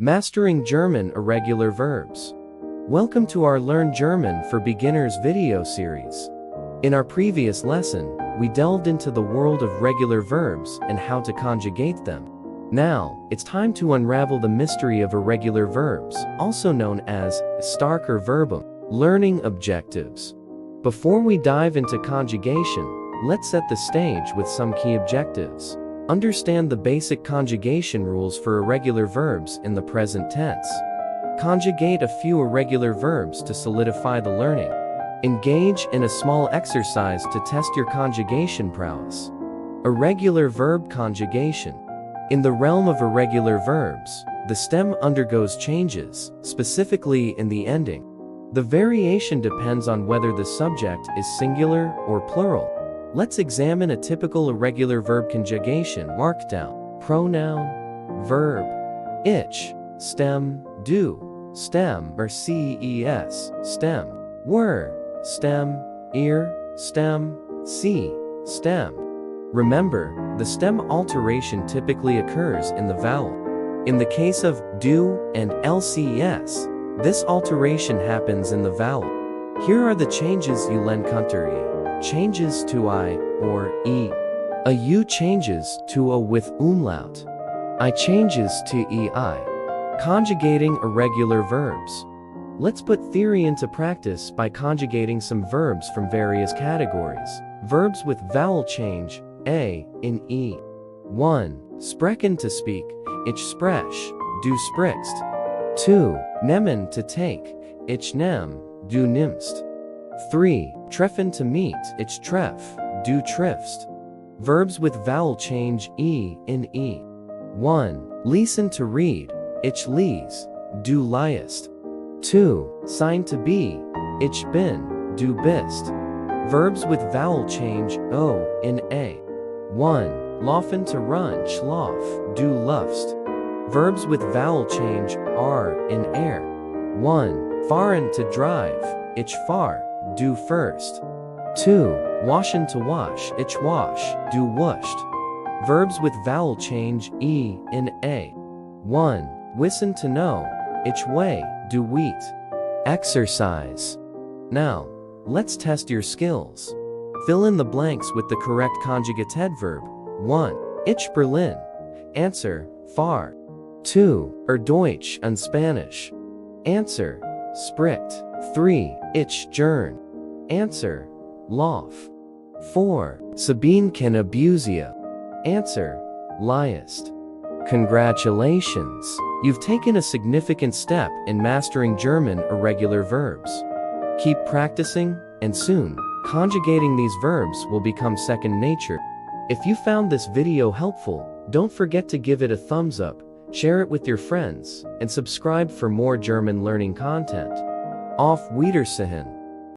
Mastering German Irregular Verbs. Welcome to our Learn German for Beginners video series. In our previous lesson, we delved into the world of regular verbs and how to conjugate them. Now, it's time to unravel the mystery of irregular verbs, also known as starker verbum, learning objectives. Before we dive into conjugation, let's set the stage with some key objectives. Understand the basic conjugation rules for irregular verbs in the present tense. Conjugate a few irregular verbs to solidify the learning. Engage in a small exercise to test your conjugation prowess. Irregular verb conjugation. In the realm of irregular verbs, the stem undergoes changes, specifically in the ending. The variation depends on whether the subject is singular or plural. Let's examine a typical irregular verb conjugation. Markdown. Pronoun. Verb. Ich. Stem. Do. Stem or ces. Stem. Were. Stem. Ear. Stem. See. Stem. Remember, the stem alteration typically occurs in the vowel. In the case of do and lcs, this alteration happens in the vowel. Here are the changes you len country. Changes to I or E. A U changes to A with umlaut. I changes to EI. Conjugating irregular verbs. Let's put theory into practice by conjugating some verbs from various categories. Verbs with vowel change, A in E. 1. Sprechen to speak, ich sprech, du sprichst. 2. Nehmen to take, ich nehm, du nimmst. 3. Treffen to meet, ich treff, du triffst. Verbs with vowel change E in E. 1. Lesen to read, ich lies, du liest. 2. Sign to be, ich bin, du bist. Verbs with vowel change O in A. 1. Laufen to run, schlaf, du lufst. Verbs with vowel change R in air. 1. Fahren to drive, ich fahr, du first. 2. Waschen to wash, ich wash, du washed. Verbs with vowel change E in A. 1. Wissen to know, ich weigh, du wheat. Exercise. Now, let's test your skills. Fill in the blanks with the correct conjugated verb. 1. Ich Berlin. Answer, fahr. 2. Deutsch and Spanish. Answer, spricht. 3. Ich Jern. Answer, lauf. 4. Sabine can abuse you. Answer, liest. Congratulations! You've taken a significant step in mastering German irregular verbs. Keep practicing, and soon, conjugating these verbs will become second nature. If you found this video helpful, don't forget to give it a thumbs up, share it with your friends, and subscribe for more German learning content. Auf Wiedersehen!